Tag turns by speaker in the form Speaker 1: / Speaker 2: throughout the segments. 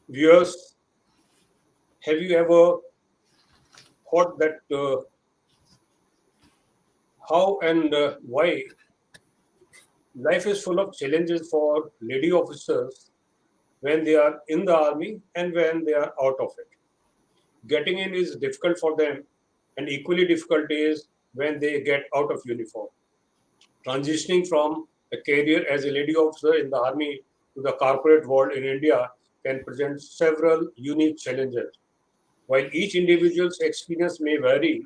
Speaker 1: Viewers, have you ever thought that how and why life is full of challenges for lady officers when they are in the army and when they are out of it? Getting in is difficult for them, and equally difficult is when they get out of uniform. Transitioning from a career as a lady officer in the army to the corporate world in India can present several unique challenges. While each individual's experience may vary,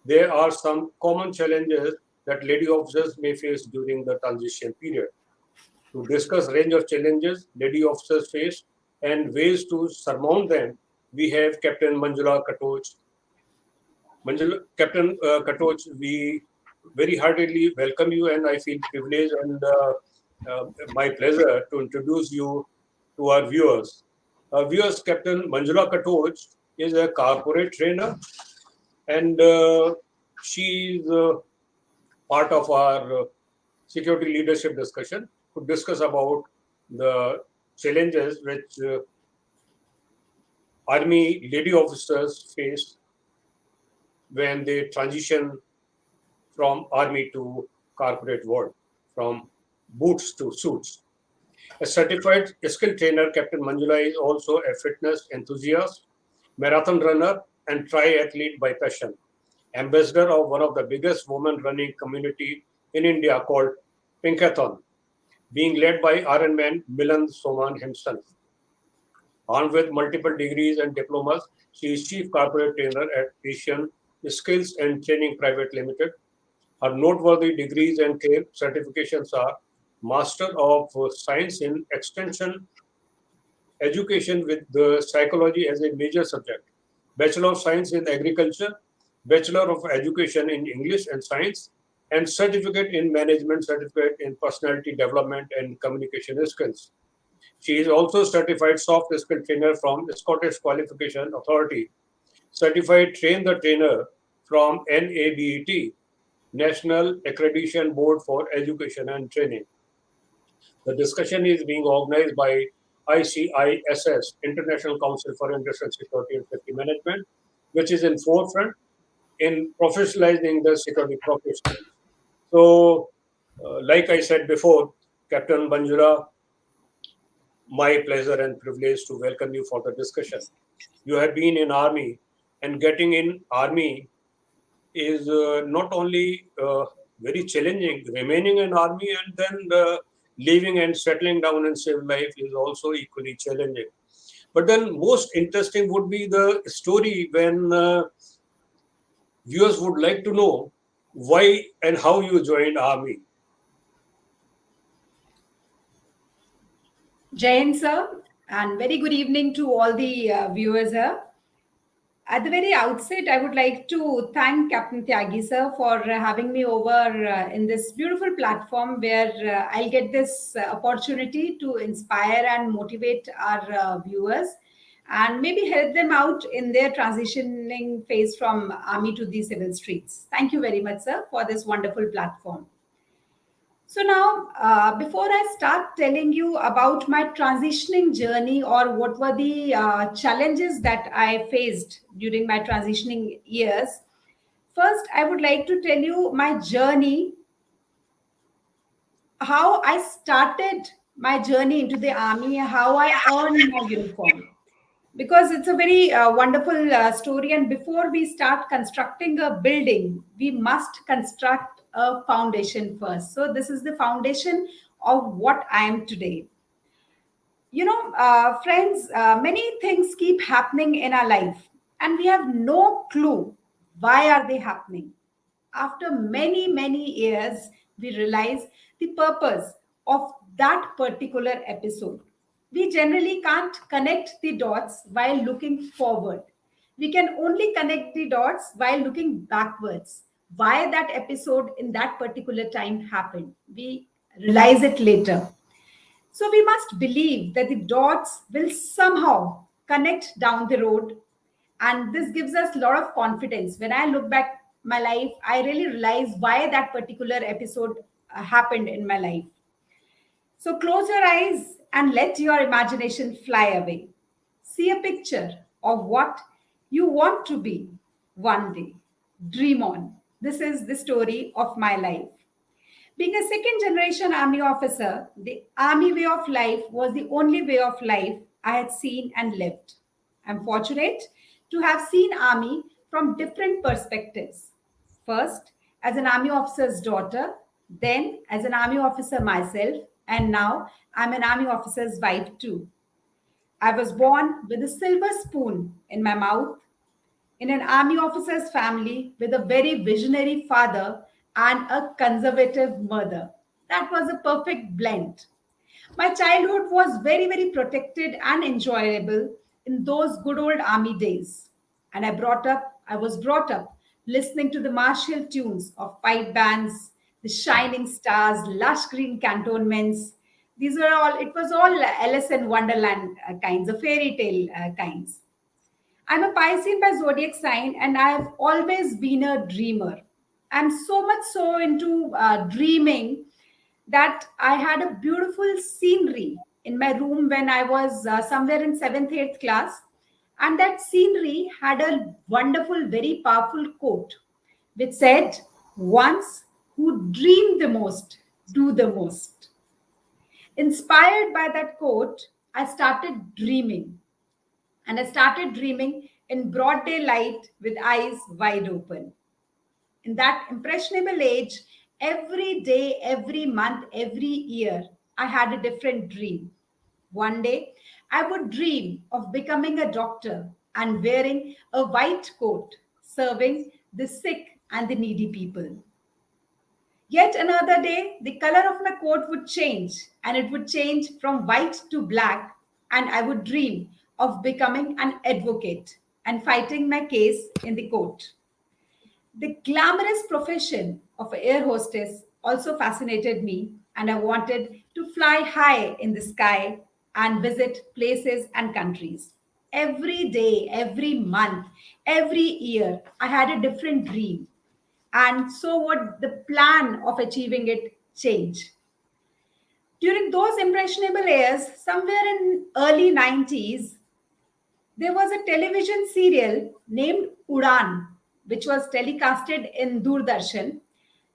Speaker 1: there are some common challenges that lady officers may face during the transition period. To discuss range of challenges lady officers face and ways to surmount them, we have Captain Manjula Katoch. Captain Katoch, we very heartily welcome you, and I feel privileged and my pleasure to introduce you to our viewers. Viewers, Captain Manjula Katoch is a corporate trainer, and she's part of our security leadership discussion to discuss about the challenges which army lady officers face when they transition from army to corporate world, from boots to suits. A certified skill trainer, Captain Manjula is also a fitness enthusiast, marathon runner, and triathlete by passion. Ambassador of one of the biggest women running community in India called PINKATHON, being led by IronMan Milind Soman himself. Armed with multiple degrees and diplomas, she is Chief Corporate Trainer at Asian Skills and Training Private Limited. Her noteworthy degrees and certifications are Master of Science in Extension Education with the Psychology as a major subject, Bachelor of Science in Agriculture, Bachelor of Education in English and Science, and Certificate in Management, Certificate in Personality Development and Communication Skills. She is also certified soft skill trainer from Scottish Qualification Authority, certified train the trainer from NABET, National Accreditation Board for Education and Training. The discussion is being organized by ICISS, International Council for Industrial Security and Safety Management, which is in forefront in professionalizing the security professionals. So, like I said before, Captain Banjura, my pleasure and privilege to welcome you for the discussion. You have been in army, and getting in army is not only very challenging. Remaining in army and then leaving and settling down in civil life is also equally challenging. But then most interesting would be the story when viewers would like to know why and how you joined army.
Speaker 2: Jain sir, and very good evening to all the viewers here. At the very outset, I would like to thank Captain Tyagi sir for having me over in this beautiful platform where I'll get this opportunity to inspire and motivate our viewers and maybe help them out in their transitioning phase from army to the civil streets. Thank you very much, sir, for this wonderful platform. So now, before I start telling you about my transitioning journey or what were the challenges that I faced during my transitioning years, first I would like to tell you my journey, how I started my journey into the army, how I earned my uniform. Because it's a very wonderful story. And before we start constructing a building, we must construct a foundation first. So, this is the foundation of what I am today. Friends, many things keep happening in our life, and we have no clue why are they happening. After many, many years, we realize the purpose of that particular episode. We generally can't connect the dots while looking forward. We can only connect the dots while looking backwards. Why that episode in that particular time happened. We realize it later. So we must believe that the dots will somehow connect down the road. And this gives us a lot of confidence. When I look back my life, I really realize why that particular episode happened in my life. So close your eyes and let your imagination fly away. See a picture of what you want to be one day. Dream on. This is the story of my life. Being a second generation army officer, the army way of life was the only way of life I had seen and lived. I'm fortunate to have seen army from different perspectives. First, as an army officer's daughter, then as an army officer myself, and now I'm an army officer's wife too. I was born with a silver spoon in my mouth in an army officer's family with a very visionary father and a conservative mother. That was a perfect blend. My childhood was very, very protected and enjoyable in those good old army days. And I was brought up listening to the martial tunes of pipe bands, the shining stars, lush green cantonments. It was all Alice in Wonderland kinds, of fairy tale kinds. I'm a Piscean by zodiac sign, and I've always been a dreamer. I'm so much so into dreaming that I had a beautiful scenery in my room when I was somewhere in seventh, eighth class. And that scenery had a wonderful, very powerful quote which said, "Once who dream the most, do the most." Inspired by that quote, I started dreaming. And I started dreaming in broad daylight with eyes wide open. In that impressionable age, every day, every month, every year, I had a different dream. One day, I would dream of becoming a doctor and wearing a white coat, serving the sick and the needy people. Yet another day, the color of my coat would change, and it would change from white to black, and I would dream of becoming an advocate and fighting my case in the court. The glamorous profession of air hostess also fascinated me, and I wanted to fly high in the sky and visit places and countries. Every day, every month, every year, I had a different dream, and so would the plan of achieving it change. During those impressionable years, somewhere in early 90s, there was a television serial named Udan, which was telecasted in Doordarshan.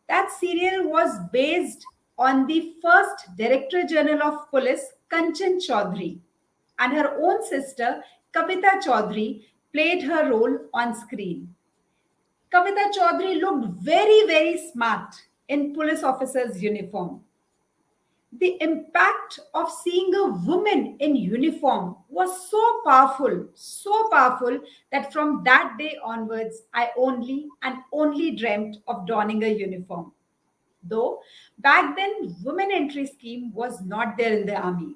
Speaker 2: That serial was based on the first Director General of Police, Kanchan Chaudhary, and her own sister, Kavita Chaudhary, played her role on screen. Kavita Chaudhary looked very, very smart in police officer's uniform. The impact of seeing a woman in uniform was so powerful that from that day onwards, I only and only dreamt of donning a uniform. Though back then, women entry scheme was not there in the army.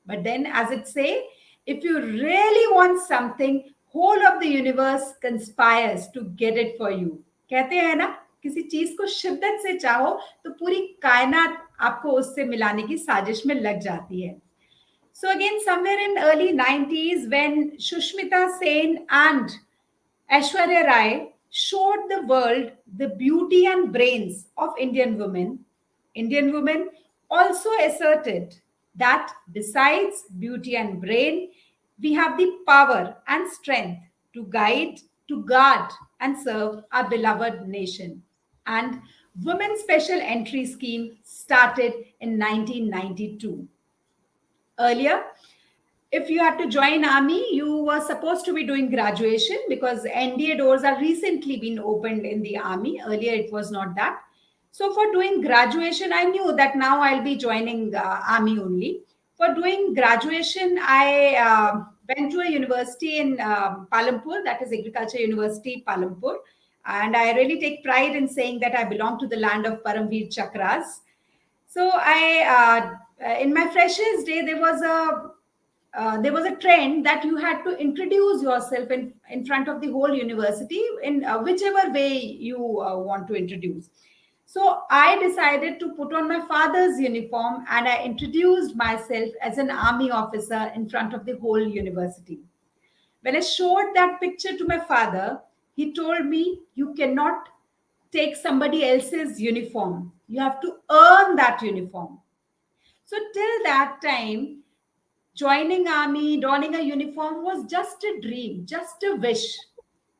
Speaker 2: But then, as it say, if you really want something, whole of the universe conspires to get it for you. कहते हैं ना, किसी चीज को शिद्दत से चाहो तो पूरी कायनात आपको उससे मिलाने की साजिश में लग जाती है. So again, somewhere in early 90s, when Shushmita Sen and Aishwarya Rai showed the world the beauty and brains of Indian women also asserted that besides beauty and brain, we have the power and strength to guide, to guard, and serve our beloved nation. And Women's Special Entry Scheme started in 1992. Earlier, if you had to join army, you were supposed to be doing graduation because NDA doors are recently been opened in the army. Earlier, it was not that. So for doing graduation, I knew that now I'll be joining army only. For doing graduation, I went to a university in Palampur, that is Agriculture University, Palampur. And I really take pride in saying that I belong to the land of Paramveer Chakras. So in my freshers day, there was a trend that you had to introduce yourself in front of the whole university in whichever way you want to introduce. So I decided to put on my father's uniform and I introduced myself as an army officer in front of the whole university. When I showed that picture to my father, he told me, "You cannot take somebody else's uniform. You have to earn that uniform." So till that time, Joining army, donning a uniform was just a dream, just a wish.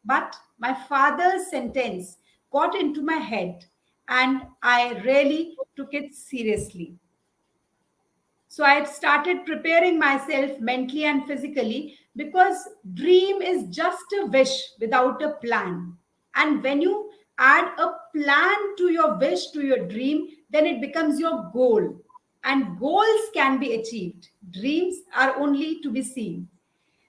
Speaker 2: But my father's sentence got into my head and I really took it seriously. So I started preparing myself mentally and physically because dream is just a wish without a plan. And when you add a plan to your wish, to your dream, then it becomes your goal. And goals can be achieved. Dreams are only to be seen.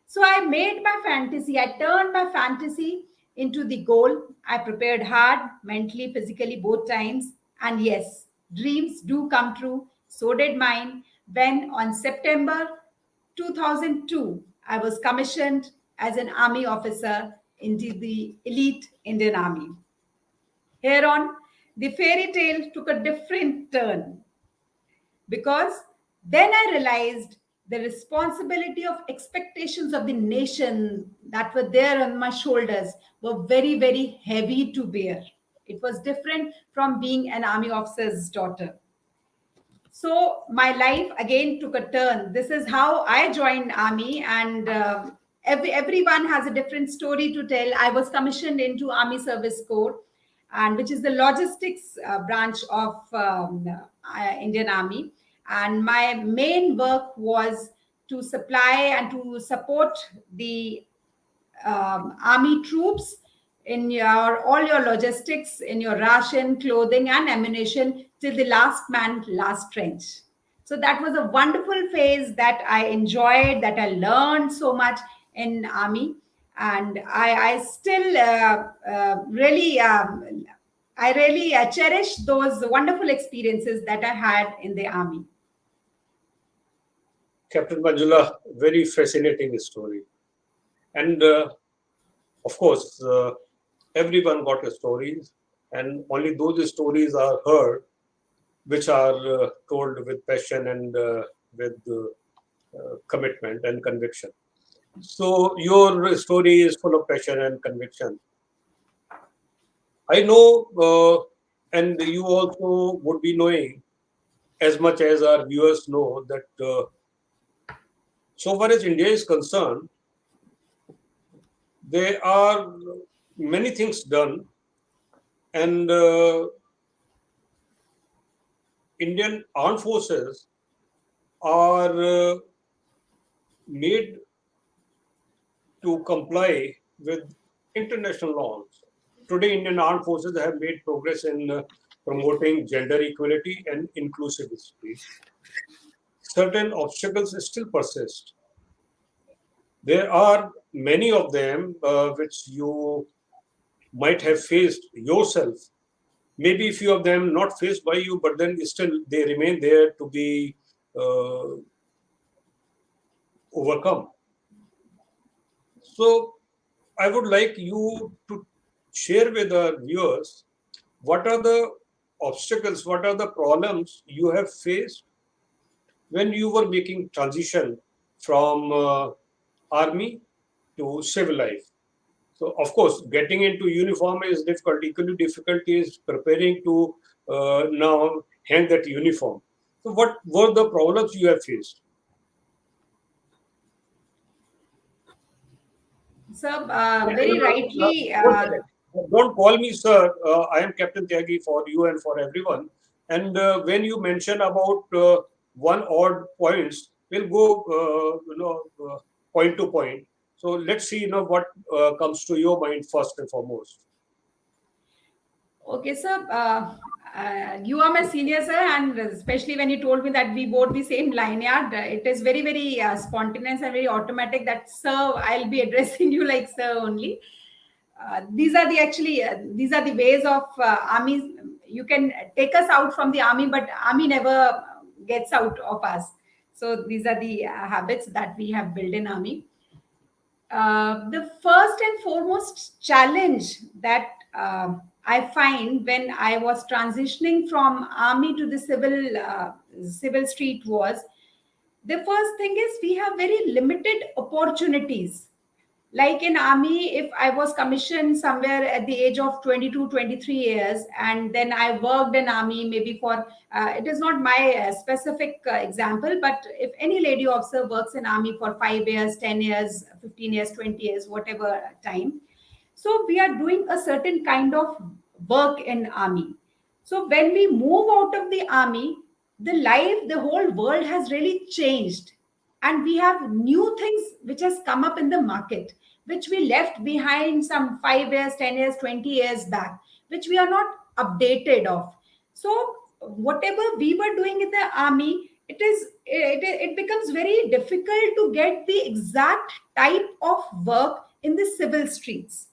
Speaker 2: So I made my fantasy, I turned my fantasy into the goal. I prepared hard, mentally, physically, both times. And yes, dreams do come true. So did mine when on September 2002, I was commissioned as an army officer into the elite Indian Army. Hereon, the fairy tale took a different turn because then I realized the responsibility of expectations of the nation that were there on my shoulders were very, very heavy to bear. It was different from being an army officer's daughter. So my life again took a turn. This is how I joined army, and everyone has a different story to tell. I was commissioned into Army Service Corps, and which is the logistics branch of Indian Army. And my main work was to supply and to support the army troops in your all your logistics, in your ration, clothing, and ammunition till the last man, last trench. So that was a wonderful phase that I enjoyed, that I learned so much in army, and I still really. I really cherish those wonderful experiences that I had in the army.
Speaker 1: Captain Manjula, very fascinating story. And of course, everyone got a stories, and only those stories are heard which are told with passion and with commitment and conviction. So your story is full of passion and conviction. I know, and you also would be knowing as much as our viewers know that so far as India is concerned, there are many things done, and Indian armed forces are made to comply with international norms. Today, Indian armed forces have made progress in promoting gender equality and inclusivity. Certain obstacles still persist. There are many of them which you might have faced yourself. Maybe a few of them not faced by you, but then still they remain there to be overcome. So I would like you to share with our viewers what are the obstacles, what are the problems you have faced when you were making transition from army to civil life. So, of course, getting into uniform is difficult. Equally difficult is preparing to now hang that uniform. So, what were the problems you have faced?
Speaker 2: So, very rightly,
Speaker 1: Don't call me sir. I am Captain Tyagi for you and for everyone. And when you mention about one odd points, we'll go point to point. So let's see what comes to your mind first and foremost.
Speaker 2: okay, sir. You are my senior, sir, and especially when you told me that we both the same lanyard, it is very, very spontaneous and very automatic that, sir, I'll be addressing you like sir only. These are the ways of army. You can take us out from the army, but army never gets out of us. So these are the habits that we have built in army. The first and foremost challenge that I find when I was transitioning from army to the civil street was, the first thing is we have very limited opportunities. Like in army, if I was commissioned somewhere at the age of 22, 23 years, and then I worked in army maybe for, it is not my specific example, but if any lady officer works in army for 5 years, 10 years, 15 years, 20 years, whatever time, so we are doing a certain kind of work in army. So when we move out of the army, the whole world has really changed, and we have new things which has come up in the market, which we left behind some 5 years, 10 years, 20 years back, which we are not updated of. So whatever we were doing in the army, it becomes very difficult to get the exact type of work in the civil streets,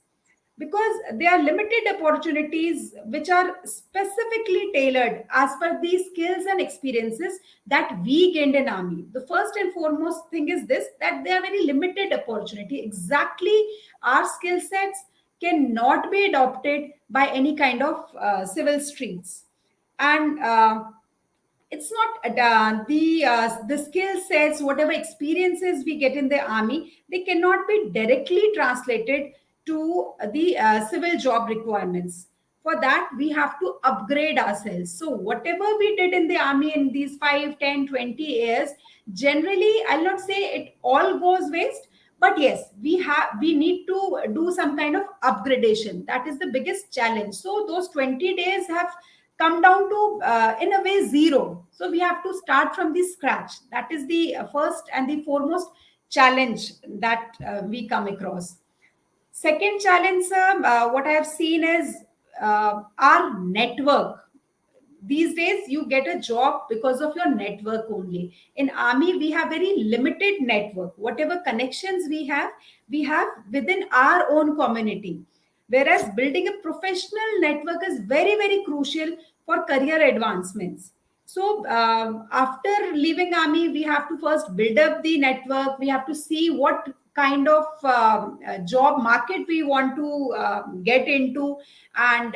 Speaker 2: because there are limited opportunities which are specifically tailored as per the skills and experiences that we gained in army. The first and foremost thing is this, that there are very limited opportunity. Exactly, our skill sets cannot be adopted by any kind of civil streets. And it's not the skill sets, whatever experiences we get in the army, they cannot be directly translated to the civil job requirements. For that, we have to upgrade ourselves. So whatever we did in the army in these 5, 10, 20 years, generally, I'll not say it all goes waste, but yes, we need to do some kind of upgradation. That is the biggest challenge. So those 20 days have come down to in a way zero. So we have to start from the scratch. That is the first and the foremost challenge that we come across. Second challenge, sir, what I have seen is our network. These days you get a job because of your network only. In army, we have very limited network. Whatever connections we have within our own community, whereas building a professional network is very, very crucial for career advancements. So after leaving army, we have to first build up the network. We have to see what kind of job market we want to get into, and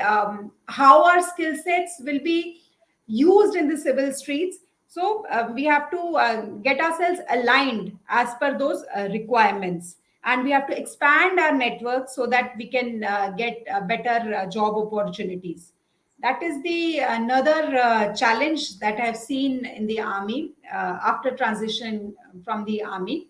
Speaker 2: how our skill sets will be used in the civil streets. So we have to get ourselves aligned as per those requirements, and we have to expand our network so that we can get better job opportunities. That is the another challenge that I've seen in the army after transition from the army.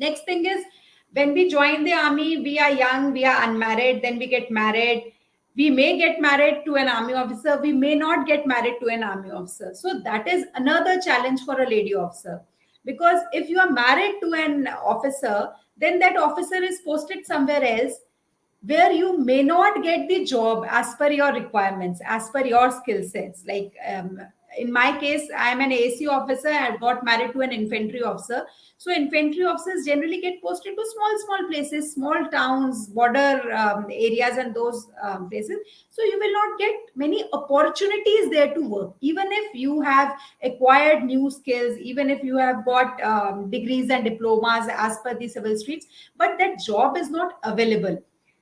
Speaker 2: Next thing is, when we join the army, we are young, we are unmarried, then we get married. We may get married to an army officer, we may not get married to an army officer. So that is another challenge for a lady officer. Because if you are married to an officer, then that officer is posted somewhere else where you may not get the job as per your requirements, as per your skill sets. Like in my case, I am an AC officer. I got married to an infantry officer. So infantry officers generally get posted to small places, small towns, border areas, and those places. So you will not get many opportunities there to work, even if you have acquired new skills, even if you have got degrees and diplomas as per the civil streets, but that job is not available.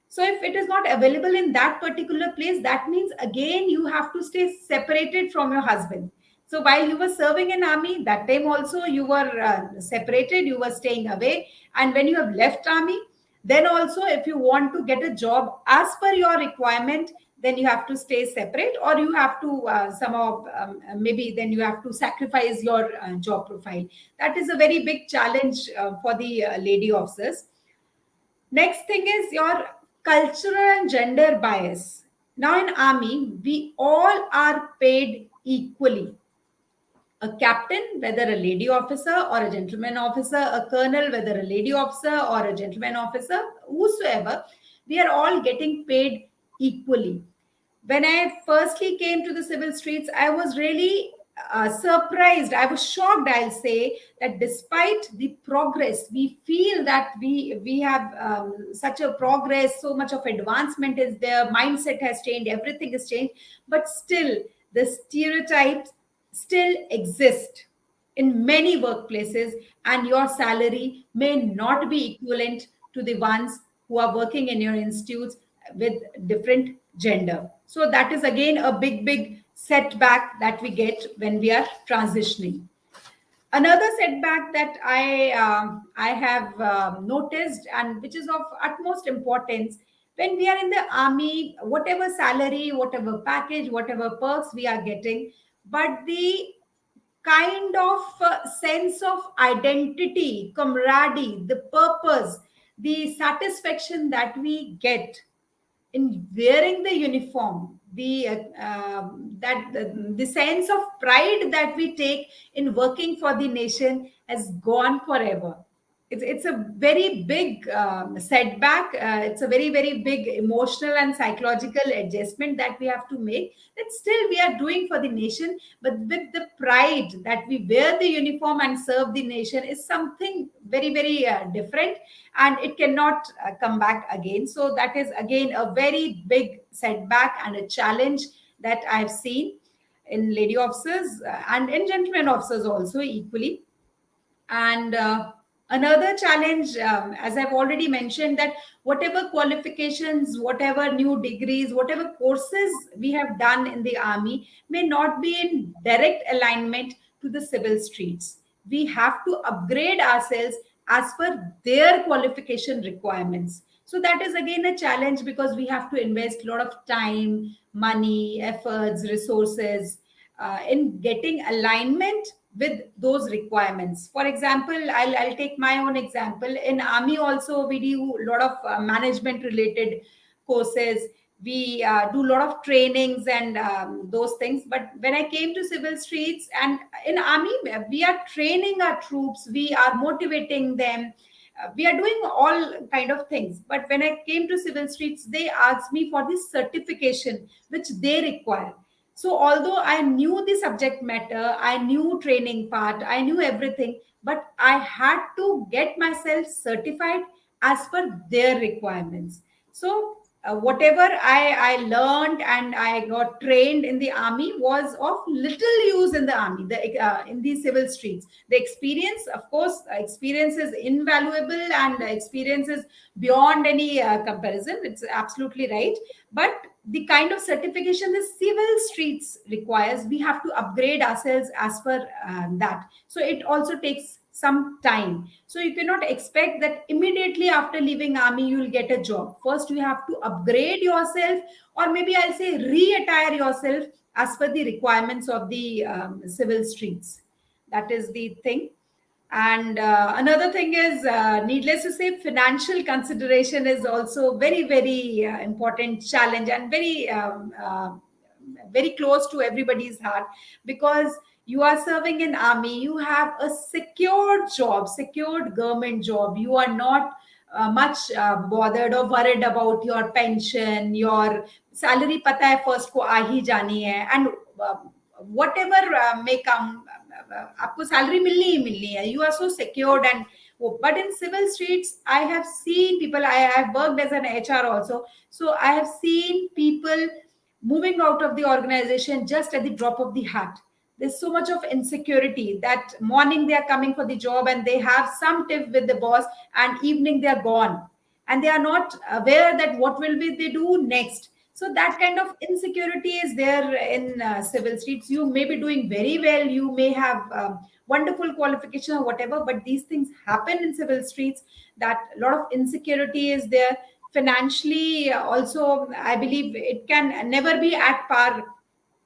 Speaker 2: So if it is not available in that particular place, that means again you have to stay separated from your husband. So while you were serving in army, that time also you were separated, you were staying away. And when you have left army, then also if you want to get a job as per your requirement, then you have to stay separate, or you have to somehow maybe then you have to sacrifice your job profile. That is a very big challenge for the lady officers. Next thing is your cultural and gender bias. Now in army, we all are paid equally. A captain, whether a lady officer or a gentleman officer, a colonel, whether a lady officer or a gentleman officer, whosoever, we are all getting paid equally. When I firstly came to the civil streets, I was really surprised. I was shocked, I'll say, that despite the progress, we feel that we have such a progress, so much of advancement is there, mindset has changed, everything has changed, but still the stereotypes still exist in many workplaces, and your salary may not be equivalent to the ones who are working in your institutes with different gender. So that is again a big setback that we get when we are transitioning. Another setback that I have noticed, and which is of utmost importance, when we are in the army, whatever salary, whatever package, whatever perks we are getting, but the kind of sense of identity, camaraderie, the purpose, the satisfaction that we get in wearing the uniform, the sense of pride that we take in working for the nation has gone forever. It's a very big setback. It's a very, very big emotional and psychological adjustment that we have to make, that still we are doing for the nation, but with the pride that we wear the uniform and serve the nation is something very, very different, and it cannot come back again. So that is again a very big setback and a challenge that I've seen in lady officers and in gentlemen officers also equally. And another challenge, as I've already mentioned, that whatever qualifications, whatever new degrees, whatever courses we have done in the army may not be in direct alignment to the civil streets. We have to upgrade ourselves as per their qualification requirements. So that is again a challenge, because we have to invest a lot of time, money, efforts, resources in getting alignment with those requirements. For example, I'll take my own example. In army also we do a lot of management related courses. We do a lot of trainings and those things. But when I came to civil streets, and in army we are training our troops, we are motivating them, we are doing all kind of things. But when I came to civil streets, they asked me for this certification which they require. So although I knew the subject matter, I knew training part, I knew everything, but I had to get myself certified as per their requirements. So whatever I learned and I got trained in the army was of little use in the army, in the civil streets. The experience, of course, experience is invaluable, and experience is beyond any comparison. It's absolutely right. But the kind of certification the civil streets requires, we have to upgrade ourselves as per that. So it also takes some time. So you cannot expect that immediately after leaving army you will get a job. First you have to upgrade yourself, or maybe I'll say re-attire yourself as per the requirements of the civil streets. That is the thing. And another thing is, needless to say, financial consideration is also very, very important challenge, and very close to everybody's heart, because you are serving in army, you have a secured job, secured government job. You are not much bothered or worried about your pension, your salary pata hai first ko aa hi jani hai, and whatever may come, आपको salary मिलनी ही मिलनी है. You are so secured. And but in civil streets I have seen people, I have worked as an HR also, so I have seen people moving out of the organization just at the drop of the hat. There's so much of insecurity that morning they are coming for the job and they have some tiff with the boss, and evening they are gone, and they are not aware that what will be they do next. So that kind of insecurity is there in civil streets. You may be doing very well, you may have wonderful qualification or whatever, but these things happen in civil streets, that a lot of insecurity is there. Financially also, I believe it can never be at par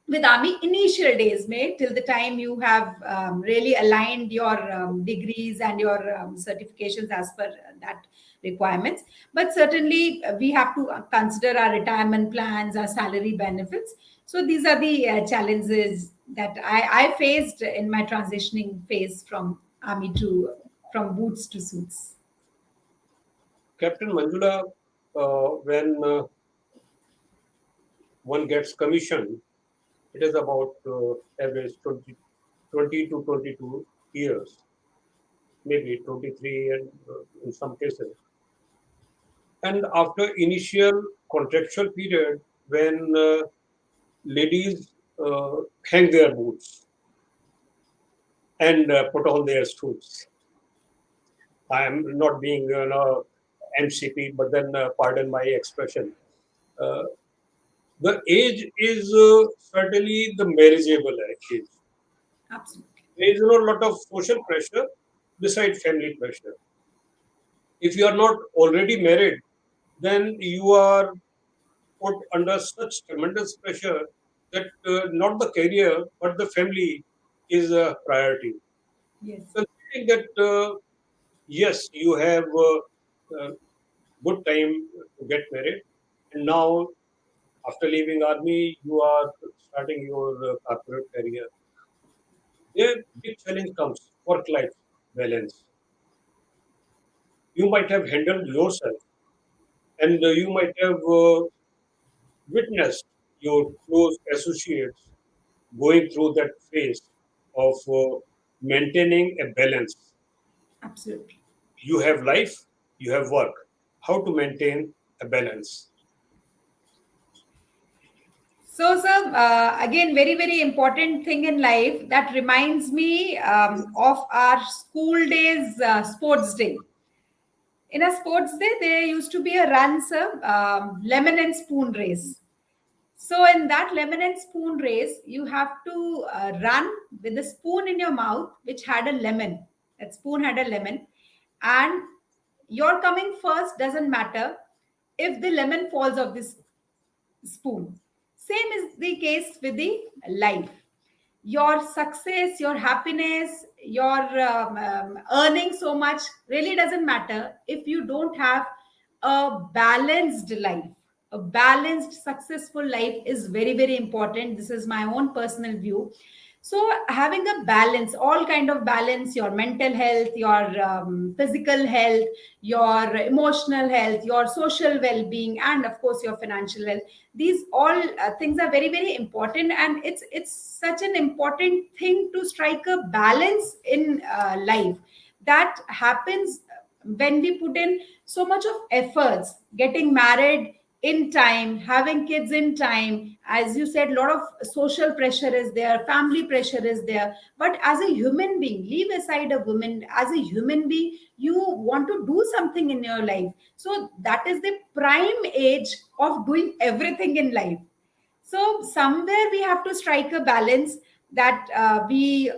Speaker 2: with army initial days, may till the time you have really aligned your degrees and your certifications as per that requirements. But certainly we have to consider our retirement plans, our salary benefits. So these are the challenges that I faced in my transitioning phase from army to, from boots to suits.
Speaker 1: Captain Manjula, when one gets commissioned, it is about average 20 to 22 years, maybe 23 and in some cases. And after initial contractual period, when ladies hang their boots and put on their suits. I am not being MCP, but then pardon my expression. Uh, the age is certainly the marriageable age.
Speaker 2: Absolutely.
Speaker 1: there is a lot of social pressure beside family pressure. If you are not already married, then you are put under such tremendous pressure that not the career but the family is a priority.
Speaker 2: Yes.
Speaker 1: Considering that yes, you have good time to get married, and now after leaving army, you are starting your corporate career. A big challenge comes work-life balance. You might have handled yourself, and you might have witnessed your close associates going through that phase of maintaining a balance.
Speaker 2: Absolutely.
Speaker 1: You have life, you have work. How to maintain a balance?
Speaker 2: So, sir, again, very, very important thing in life that reminds me of our school days, sports day. In a sports day, there used to be a run, sir, lemon and spoon race. So, in that lemon and spoon race, you have to run with the spoon in your mouth, which had a lemon. That spoon had a lemon. And your coming first doesn't matter if the lemon falls off this spoon. Same is the case with the life. Your success, your happiness, your earning so much really doesn't matter if you don't have a balanced life. A balanced, successful life is very, very important. This is my own personal view. So having a balance, all kind of balance, your mental health, your physical health, your emotional health, your social well-being, and of course your financial health, these all things are very, very important, and it's such an important thing to strike a balance in life. That happens when we put in so much of efforts, getting married in time, having kids in time. As you said, a lot of social pressure is there, family pressure is there, but as a human being, leave aside a woman, as a human being, you want to do something in your life. So that is the prime age of doing everything in life. So somewhere we have to strike a balance, that we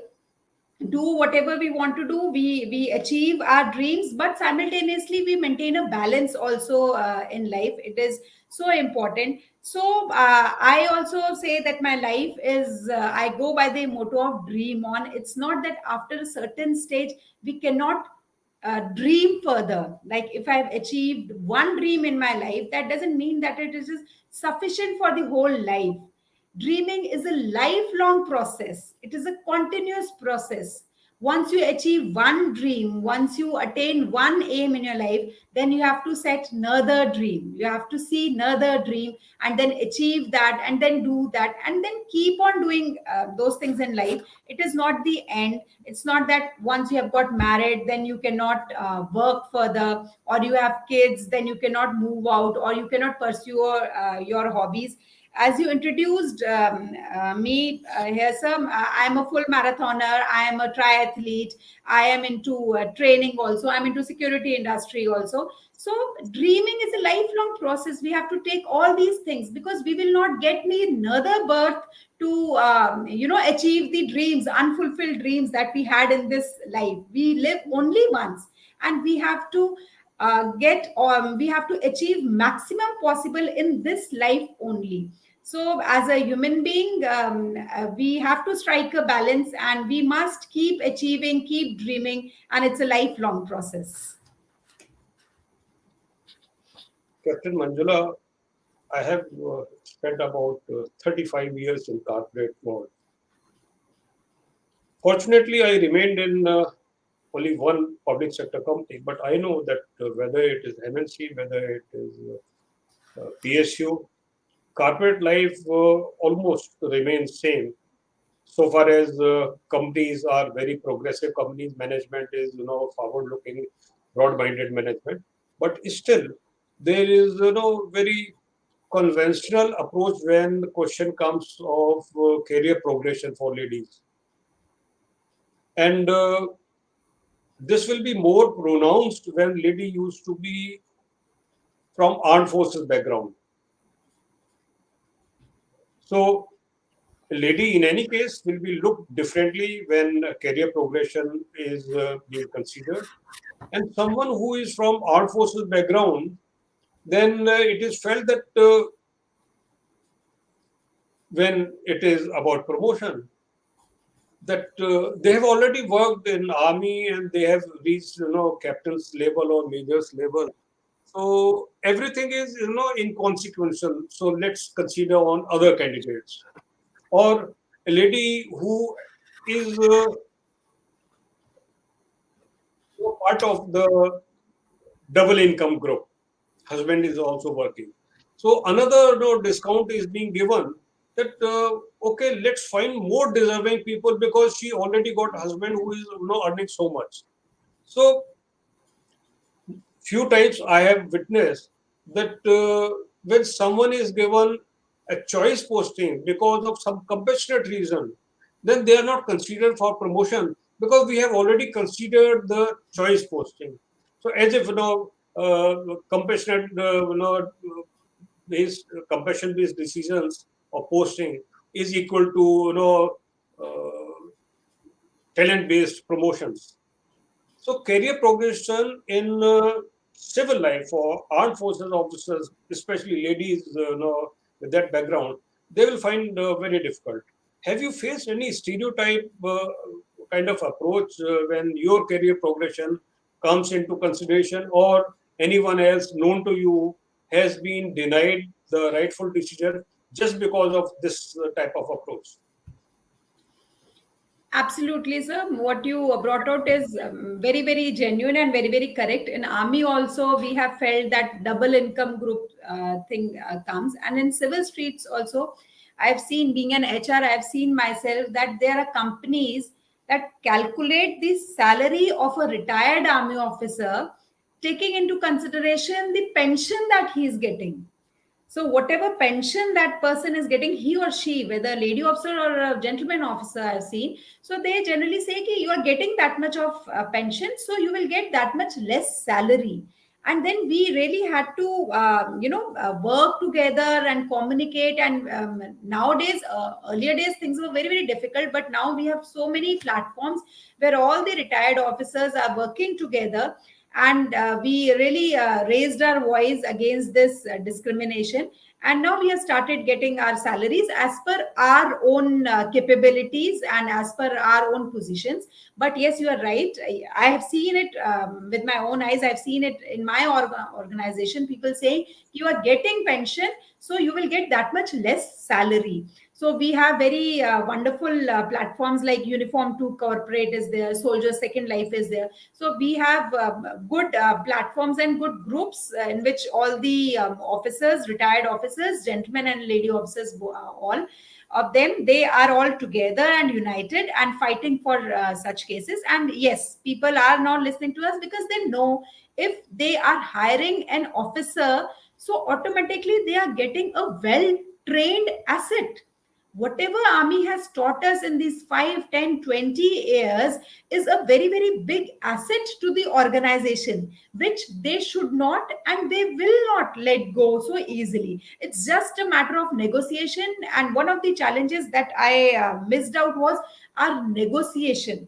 Speaker 2: do whatever we want to do, we achieve our dreams, but simultaneously we maintain a balance also in life. It is so important. So I also say that my life is, I go by the motto of dream on. It's not that after a certain stage we cannot dream further. Like if I've achieved one dream in my life, that doesn't mean that it is sufficient for the whole life. Dreaming is a lifelong process, it is a continuous process. Once you achieve one dream, once you attain one aim in your life, then you have to set another dream. You have to see another dream and then achieve that and then do that and then keep on doing those things in life. It is not the end. It's not that once you have got married, then you cannot work further, or you have kids, then you cannot move out, or you cannot pursue your hobbies. As you introduced me here, sir, I am a full marathoner. I am a triathlete. I am into training also. I'm into security industry also. So dreaming is a lifelong process. We have to take all these things because we will not get another birth to achieve the dreams, unfulfilled dreams that we had in this life. We live only once, and we have to we have to achieve maximum possible in this life only. So as a human being, we have to strike a balance, and we must keep achieving, keep dreaming, and it's a lifelong process.
Speaker 1: Captain Manjula, I have spent about 35 years in corporate world. Fortunately, I remained in only one public sector company, but I know that whether it is MNC, whether it is PSU, corporate life almost remains same. So far as companies are very progressive companies, management is forward-looking, broad-minded management, but still there is very conventional approach when the question comes of career progression for ladies, and this will be more pronounced when lady used to be from armed forces background. So A lady, in any case, will be looked differently when career progression is being considered. And someone who is from armed forces background, then it is felt that when it is about promotion, that they have already worked in army and they have reached, captain's level or major's level. So everything is, inconsequential. So let's consider on other candidates. Or a lady who is part of the double income group. Husband is also working. So another discount is being given that okay, let's find more deserving people because she already got a husband who is earning so much. So few times I have witnessed that when someone is given a choice posting because of some compassionate reason, then they are not considered for promotion because we have already considered the choice posting. So as if compassionate based compassion based decisions or posting is equal to talent based promotions. So career progression in civil life for armed forces officers, especially ladies, with that background, they will find very difficult. Have you faced any stereotype kind of approach when your career progression comes into consideration, or anyone else known to you has been denied the rightful decision just because of this type of approach?
Speaker 2: Absolutely, sir. What you brought out is very, very genuine and very, very correct. In army, also, we have felt that double income group thing comes, and in civil streets also, I've seen being an HR, I've seen myself that there are companies that calculate the salary of a retired army officer, taking into consideration the pension that he is getting. So whatever pension that person is getting, he or she, whether a lady officer or a gentleman officer, I've seen. So they generally say that you are getting that much of pension, so you will get that much less salary. And then we really had to, work together and communicate. And nowadays, earlier days, things were very, very difficult. But now we have so many platforms where all the retired officers are working together, and we really raised our voice against this discrimination, and now we have started getting our salaries as per our own capabilities and as per our own positions. But yes, you are right. I have seen it with my own eyes. I've seen it in my organization, people saying you are getting pension, so you will get that much less salary. So we have very wonderful platforms like Uniform to Corporate is there, Soldier Second Life is there. So we have good platforms and good groups in which all the officers, retired officers, gentlemen and lady officers, all of them, they are all together and united and fighting for such cases. And yes, people are not listening to us because they know if they are hiring an officer, so automatically they are getting a well trained asset. Whatever army has taught us in these 5, 10, 20 years is a very, very big asset to the organization, which they should not and they will not let go so easily. It's just a matter of negotiation. And one of the challenges that I missed out was our negotiation.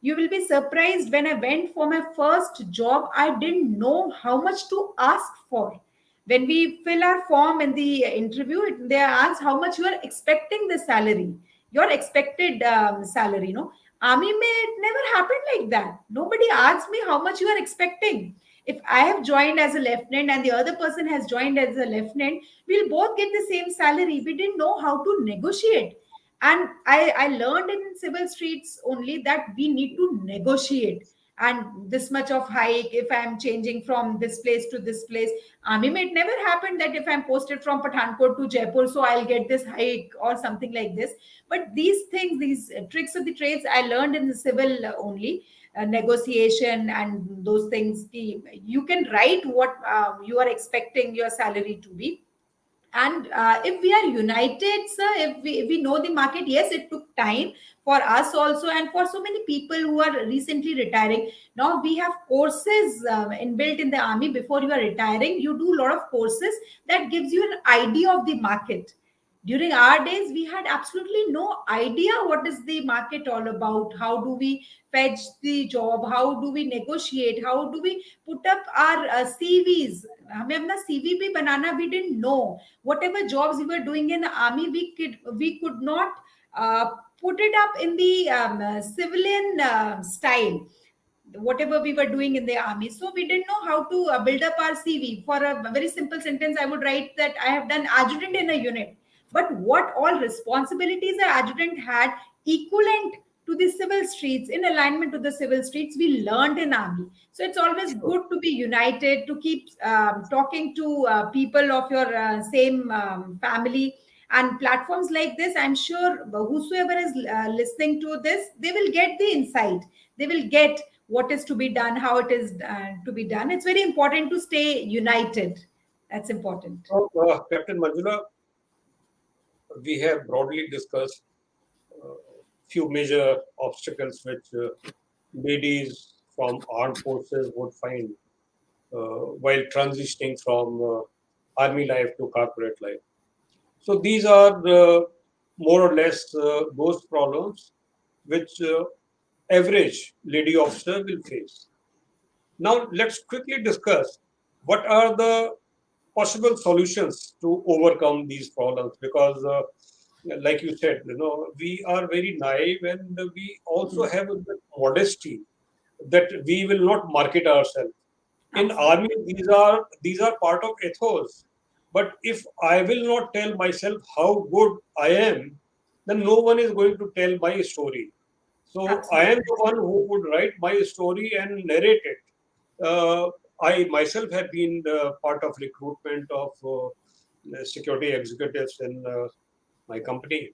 Speaker 2: You will be surprised, when I went for my first job, I didn't know how much to ask for. When we fill our form in the interview, they ask how much you are expecting the salary, your expected salary. No, army may it never happened like that. Nobody asks me how much you are expecting. If I have joined as a lieutenant and the other person has joined as a lieutenant, we'll both get the same salary. We didn't know how to negotiate. And I learned in civil streets only that we need to negotiate. And this much of hike, if I'm changing from this place to this place, I mean, it never happened that if I'm posted from Pathankot to Jaipur, so I'll get this hike or something like this. But these things, these tricks of the trades, I learned in the civil only. Negotiation and those things, you can write what you are expecting your salary to be. And if we are united, sir, if we know the market, yes, it took time for us also and for so many people who are recently retiring. Now we have courses inbuilt in the army. Before you are retiring, you do a lot of courses that gives you an idea of the market. During our days, we had absolutely no idea what is the market all about. How do we fetch the job? How do we negotiate? How do we put up our CVs? हमें अपना CV भी बनाना, we didn't know. Whatever jobs we were doing in the army, we could not put it up in the civilian style, whatever we were doing in the army. So we didn't know how to build up our CV. For a very simple sentence, I would write that I have done adjutant in a unit. But what all responsibilities the adjutant had, equivalent to the civil streets, in alignment to the civil streets, we learned in army. So it's always good to be united, to keep talking to people of your same family. And platforms like this, I'm sure whosoever is listening to this, they will get the insight. They will get what is to be done, how it is to be done. It's very important to stay united. That's important.
Speaker 1: So, Captain Manjula, we have broadly discussed few major obstacles which ladies from armed forces would find while transitioning from army life to corporate life. So these are more or less those problems which average lady officer will face. Now let's quickly discuss what are the possible solutions to overcome these problems, because like you said, we are very naive, and we also
Speaker 2: Yes,
Speaker 1: have a bit modesty that we will not market ourselves. In
Speaker 2: absolutely.
Speaker 1: army, these are part of ethos. But if I will not tell myself how good I am, then no one is going to tell my story. So I am
Speaker 2: Absolutely.
Speaker 1: the one who would write my story and narrate it. uh, I myself have been part of recruitment of security executives in my company,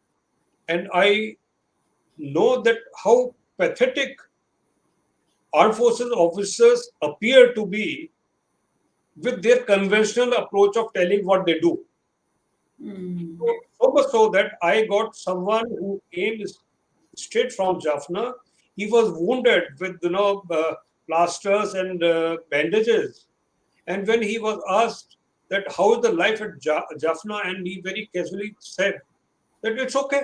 Speaker 1: and I know that how pathetic armed forces officers appear to be with their conventional approach of telling what they do.
Speaker 2: Mm.
Speaker 1: So much so that I got someone who came straight from Jaffna. He was wounded with plasters and bandages. And when he was asked that how is the life at Jaffna, and he very casually said that it's okay.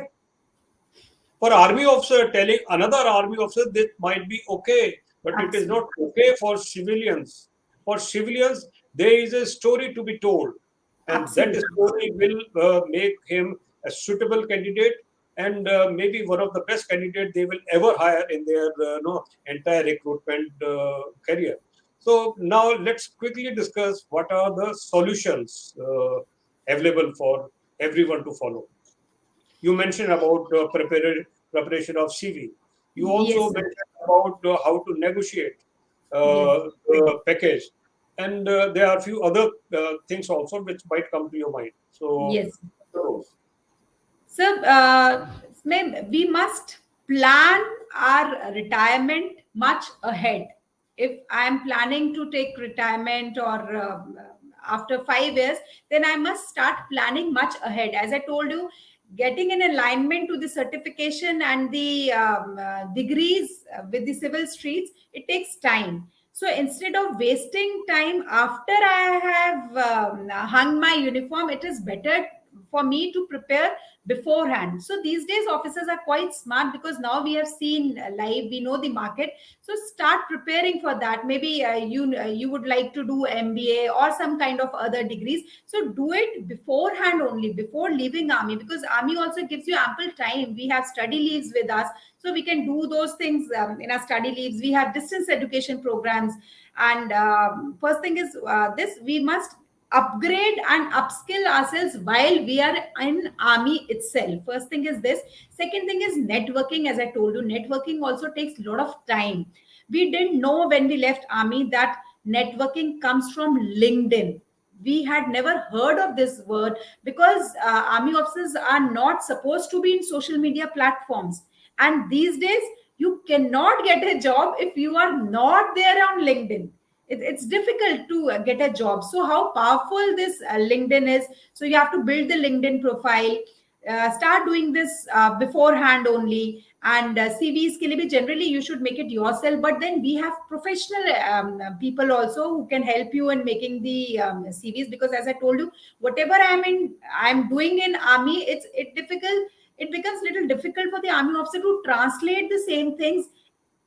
Speaker 1: For army officer telling another army officer, this might be okay, but it is not
Speaker 2: Absolutely.
Speaker 1: okay for civilians. For civilians, there is a story to be told, and that
Speaker 2: Absolutely.
Speaker 1: story will make him a suitable candidate, and maybe one of the best candidates they will ever hire in their entire recruitment career. So now let's quickly discuss what are the solutions available for everyone to follow. You mentioned about preparation of CV. You
Speaker 2: Yes,
Speaker 1: also
Speaker 2: sir.
Speaker 1: mentioned about how to negotiate
Speaker 2: Yes.
Speaker 1: the package, and there are a few other things also which might come to your mind. So,
Speaker 2: Yes.
Speaker 1: those.
Speaker 2: So, we must plan our retirement much ahead. If I am planning to take retirement or after 5 years, then I must start planning much ahead. As I told you, getting in alignment to the certification and the degrees with the civil streets, it takes time. So instead of wasting time after I have hung my uniform, it is better for me to prepare beforehand. So these days officers are quite smart, because now we have seen live, we know the market. So start preparing for that. Maybe you would like to do MBA or some kind of other degrees, so do it beforehand only, before leaving army, because army also gives you ample time. We have study leaves with us, so we can do those things in our study leaves. We have distance education programs. And first thing is this, we must upgrade and upskill ourselves while we are in army itself. First thing is this. Second thing is networking. As I told you, networking also takes a lot of time. We didn't know when we left army that networking comes from LinkedIn. We had never heard of this word, because army officers are not supposed to be in social media platforms. And these days, you cannot get a job if you are not there on LinkedIn. It's difficult to get a job. So how powerful this LinkedIn is. So you have to build the LinkedIn profile, start doing this beforehand only. And CVs के लिए भी generally you should make it yourself, but then we have professional people also who can help you in making the CVs, because as I told you, whatever I'm doing in army, it becomes little difficult for the army officer to translate the same things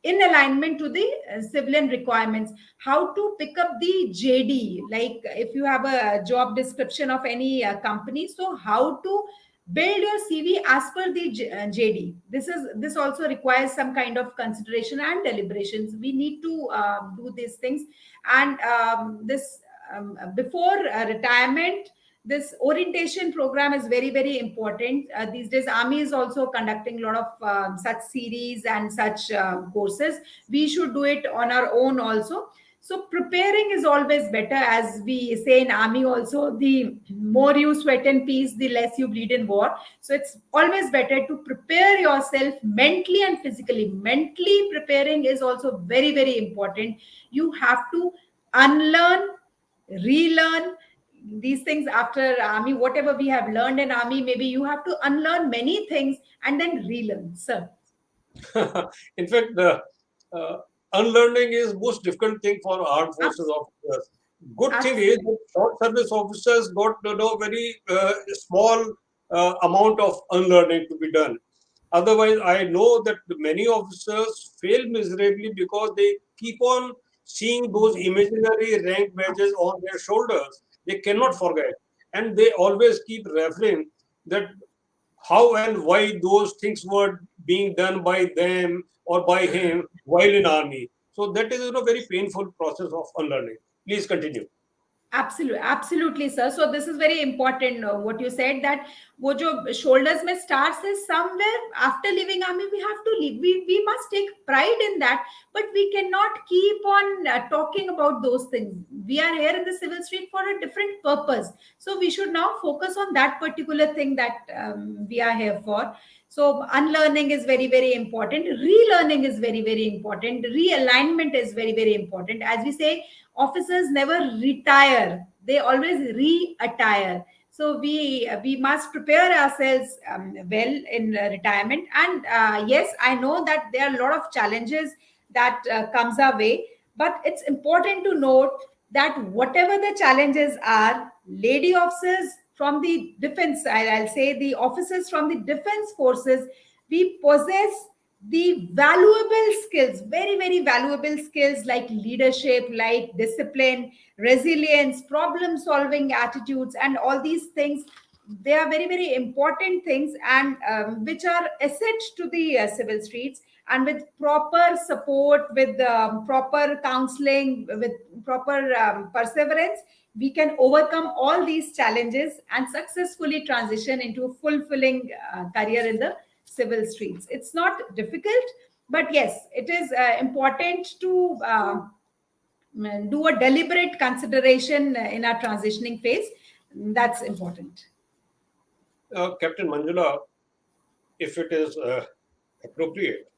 Speaker 2: in alignment to the civilian requirements. How to pick up the JD, like if you have a job description of any company, so how to build your CV as per the JD. This also requires some kind of consideration and deliberations. We need to do these things. And this before retirement, this orientation program is very very important. These days army is also conducting a lot of such series and such courses. We should do it on our own also. So preparing is always better, as we say in army also, the more you sweat in peace, the less you bleed in war. So it's always better to prepare yourself mentally and physically. Mentally preparing is also very very important. You have to unlearn, relearn these things after army. Whatever we have learned in army, maybe you have to unlearn many things and then relearn, sir.
Speaker 1: In fact, uh, unlearning is most difficult thing for armed forces
Speaker 2: Abs-
Speaker 1: officers. Good thing is
Speaker 2: Absolutely.
Speaker 1: that short service officers got very small amount of unlearning to be done. Otherwise, I know that many officers fail miserably because they keep on seeing those imaginary rank badges on their shoulders. They cannot forget, and they always keep referring that how and why those things were being done by them or by him while in army. So that is very painful process of unlearning. Please continue.
Speaker 2: Absolutely, absolutely, sir. So this is very important. What you said, that वो जो shoulders में starts is somewhere after leaving army. We have to leave. We must take pride in that, but we cannot keep on talking about those things. We are here in the civil street for a different purpose. So we should now focus on that particular thing that we are here for. So unlearning is very very important. Relearning is very very important. Realignment is very very important. As we say, officers never retire, they always re-attire. So we must prepare ourselves well in retirement. And yes, I know that there are a lot of challenges that comes our way, but it's important to note that whatever the challenges are, lady officers from the defense, I'll say the officers from the defense forces, we possess the valuable skills, very very valuable skills, like leadership, like discipline, resilience, problem solving attitudes, and all these things. They are very very important things, and which are assets to the civil streets. And with proper support, with proper counseling, with proper perseverance, we can overcome all these challenges and successfully transition into a fulfilling career in the civil streets. It's not difficult, but yes, it is important to do a deliberate consideration in our transitioning phase. That's important.
Speaker 1: Captain Manjula, if it is appropriate,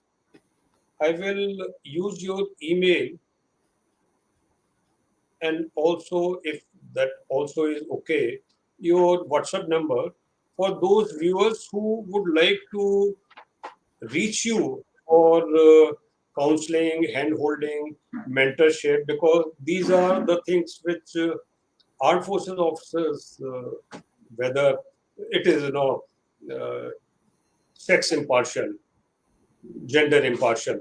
Speaker 1: I will use your email, and also, if that also is okay, your WhatsApp number for those viewers who would like to reach you for counseling, hand holding, mentorship, because these are the things which armed forces officers, whether it is uh, sex impartial, gender impartial.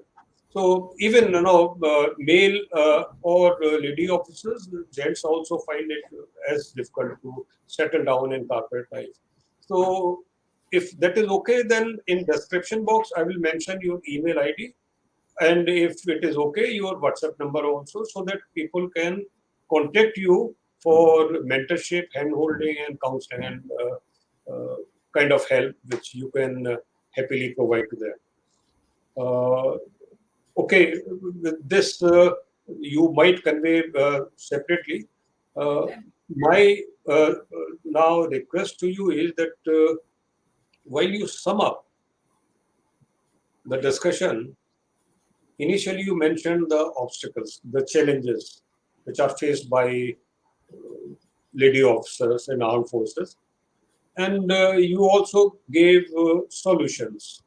Speaker 1: So even male or lady officers, gents also find it as difficult to settle down in corporate life. So if that is okay, then in description box I will mention your email ID, and if it is okay, your WhatsApp number also, so that people can contact you for mentorship, hand holding, and counseling, and kind of help which you can happily provide to them. Uh, okay, this you might convey separately. Uh, my now request to you is that while you sum up the discussion, initially you mentioned the obstacles, the challenges which are faced by lady officers and armed forces, and you also gave solutions.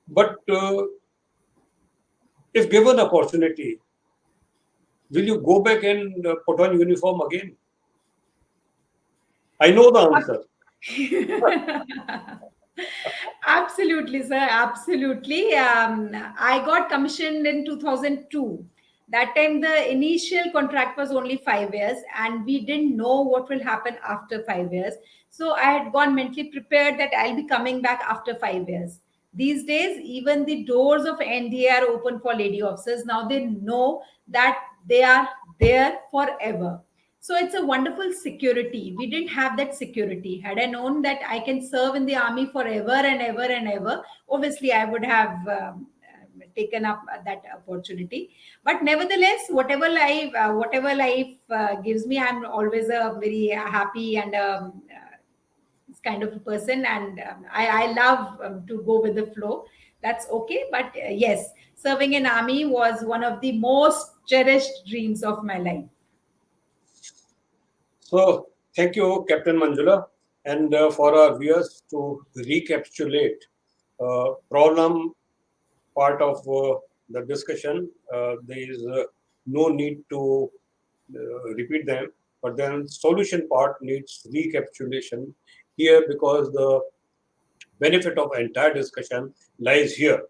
Speaker 1: But if given opportunity, will you go back and put on uniform again? I know the answer.
Speaker 2: Absolutely, sir. Absolutely. I got commissioned in 2002. That time, the initial contract was only 5 years, and we didn't know what will happen after 5 years. So I had gone mentally prepared that I'll be coming back after 5 years. These days, even the doors of NDA are open for lady officers. Now they know that they are there forever. So it's a wonderful security. We didn't have that security. Had I known that I can serve in the army forever and ever and ever, obviously I would have taken up that opportunity. But nevertheless, whatever life gives me, I'm always a very happy and kind of a person, and I love to go with the flow. That's okay. But yes, serving in army was one of the most cherished dreams of my life.
Speaker 1: So, thank you, Captain Manjula. And for our viewers to recapitulate problem part of the discussion, there is no need to repeat them, but then solution part needs recapitulation here because the benefit of entire discussion lies here.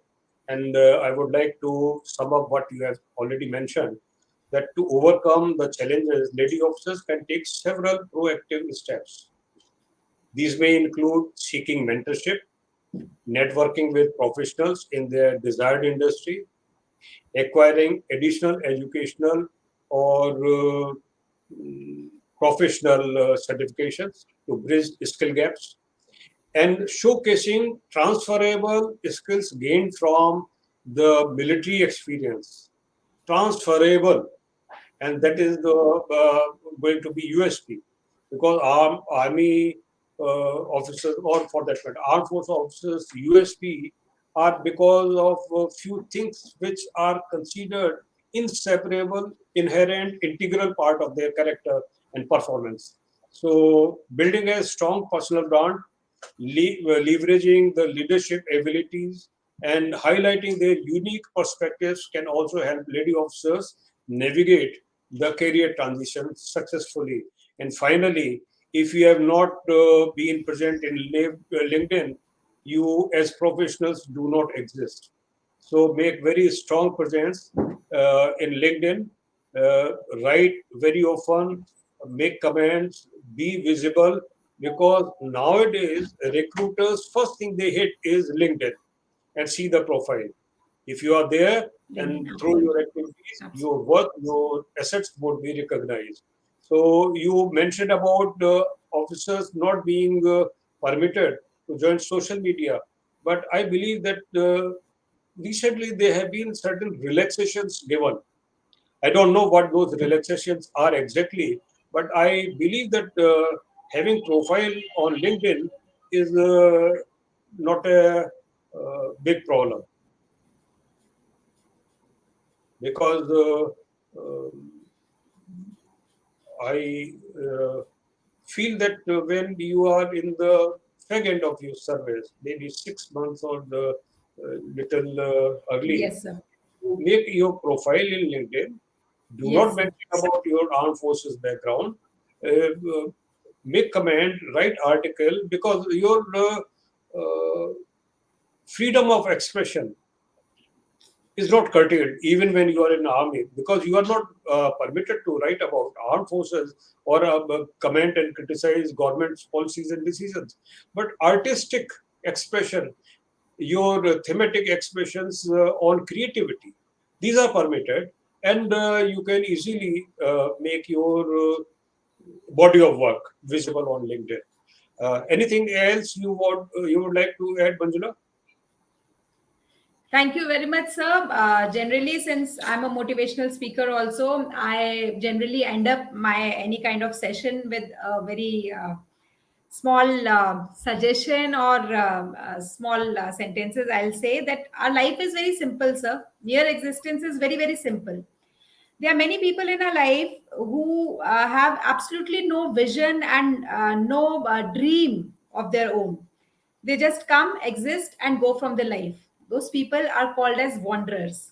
Speaker 1: And I would like to sum up what you have already mentioned, that to overcome the challenges, lady officers can take several proactive steps. These may include seeking mentorship, networking with professionals in their desired industry, acquiring additional educational or professional certifications to bridge skill gaps, and showcasing transferable skills gained from the military experience. Transferable, and that is the going to be USP, because army officers, or for that matter, armed force officers USP are because of a few things which are considered inseparable, inherent, integral part of their character and performance. So, building a strong personal brand, leveraging the leadership abilities, and highlighting their unique perspectives can also help lady officers navigate the career transition successfully. And finally, if you have not been present in LinkedIn, you as professionals do not exist. So make very strong presence in LinkedIn, uh, write very often, make comments, be visible, because nowadays recruiters first thing they hit is LinkedIn and see the profile. If you are there
Speaker 2: LinkedIn,
Speaker 1: and through your
Speaker 2: absolutely.
Speaker 1: activities, your
Speaker 2: Absolutely.
Speaker 1: work, your assets would be recognized. So you mentioned about officers not being permitted to join social media, but I believe that recently there have been certain relaxations given. I don't know what those relaxations are exactly, but I believe that having profile on LinkedIn is not a big problem, because I feel that when you are in the fag end of your service, maybe 6 months or the little early,
Speaker 2: Yes, sir.
Speaker 1: to make your profile in LinkedIn. Do not
Speaker 2: Yes, sir.
Speaker 1: mention about your armed forces background. Make comment, write article, because your freedom of expression is not curtailed even when you are in the army, because you are not permitted to write about armed forces or comment and criticize government's policies and decisions. But artistic expression, your thematic expressions on creativity, these are permitted, and you can easily make your body of work visible on LinkedIn. Anything else you would like to add, Manjula?
Speaker 2: Thank you very much, sir. Generally, since I'm a motivational speaker, also I generally end up my any kind of session with a very small suggestion or small sentences. I'll say that our life is very simple, sir. Mere existence is very very simple. There are many people in our life who have absolutely no vision and no dream of their own. They just come, exist, and go from the life. Those people are called as wanderers.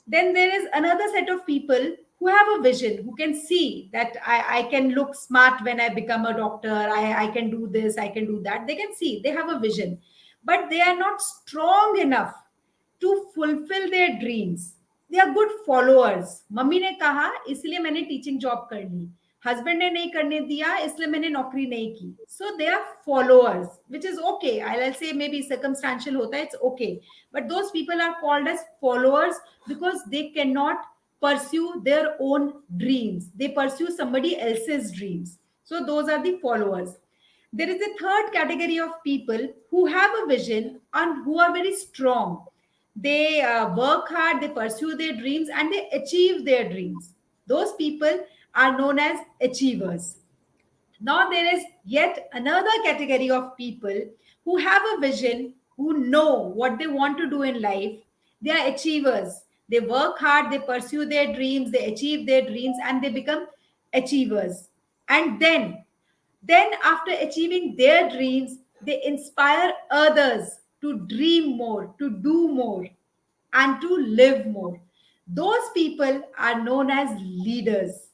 Speaker 2: Then there is another set of people who have a vision, who can see that I can look smart when I become a doctor, I can do this, I can do that. They can see, they have a vision, but they are not strong enough to fulfill their dreams. They are good followers. Mummy ने कहा इसलिए मैंने teaching job कर ली, husband ने नहीं करने दिया इसलिए मैंने नौकरी नहीं की. So they are followers, which is okay. I'll say maybe circumstantial होता है, it's okay. But those people are called as followers because they cannot pursue their own dreams. They pursue somebody else's dreams. So those are the followers. There is a third category of people who have a vision and who are very strong. They work hard, they pursue their dreams, and they achieve their dreams. Those people are known as achievers. Now, there is yet another category of people who have a vision, who know what they want to do in life. They are achievers. They work hard, they pursue their dreams, they achieve their dreams, and they become achievers. And then after achieving their dreams, they inspire others to dream more, to do more, and to live more. Those people are known as leaders.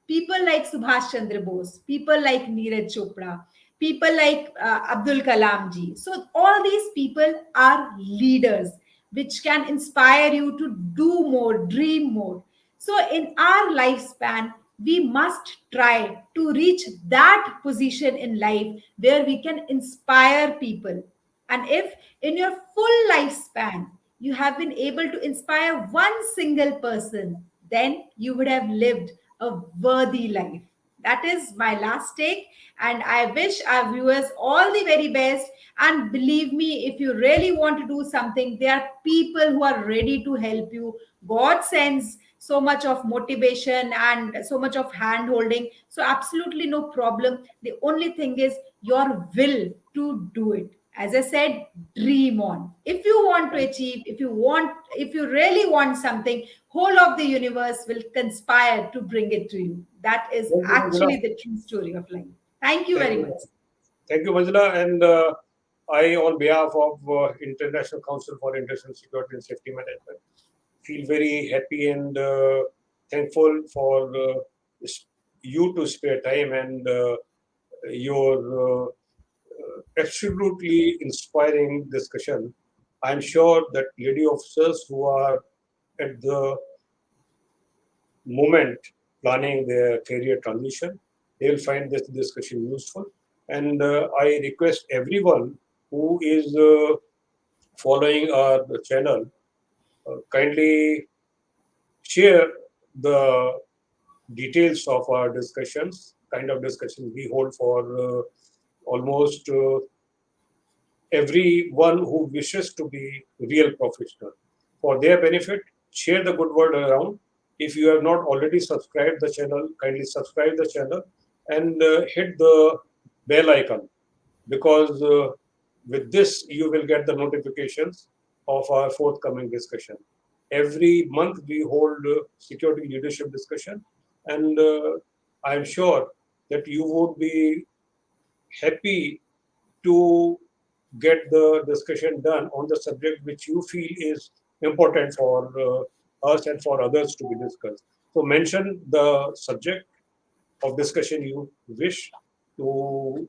Speaker 2: People like Subhash Chandra Bose, people like Neeraj Chopra, people like Abdul Kalam ji. So all these people are leaders which can inspire you to do more, dream more. So in our lifespan, we must try to reach that position in life where we can inspire people. And if in your full lifespan you have been able to inspire one single person, then you would have lived a worthy life. That is my last take. And I wish our viewers all the very best. And believe me, if you really want to do something, there are people who are ready to help you. God sends so much of motivation and so much of hand holding. So, absolutely no problem. The only thing is your will to do it. As I said, dream on. If you want to achieve, if you really want something, whole of the universe will conspire to bring it to you. That is
Speaker 1: Thank you, Manjula.
Speaker 2: actually the true story of life. Thank you
Speaker 1: Thank
Speaker 2: very
Speaker 1: you.
Speaker 2: much.
Speaker 1: Thank you, Manjula. And I, on behalf of International Council for International Security and Safety Management, feel very happy and thankful for you to spare time and your absolutely inspiring discussion. I'm sure that lady officers who are at the moment planning their career transition, they will find this discussion useful. And I request everyone who is following our channel, kindly share the details of our discussions, kind of discussions we hold for almost everyone who wishes to be real professional. For their benefit, share the good word around. If you have not already subscribed the channel, kindly subscribe the channel and hit the bell icon, because with this you will get the notifications of our forthcoming discussion. Every month we hold security leadership discussion, and I'm sure that you would be happy to get the discussion done on the subject which you feel is important for us and for others to be discussed. So mention the subject of discussion you wish to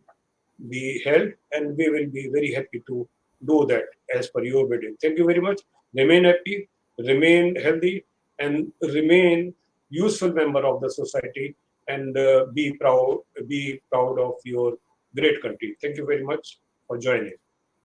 Speaker 1: be held, and we will be very happy to do that as per your bidding. Thank you very much. Remain happy, remain healthy, and remain useful member of the society, and be proud of your great country. Thank you very much for joining.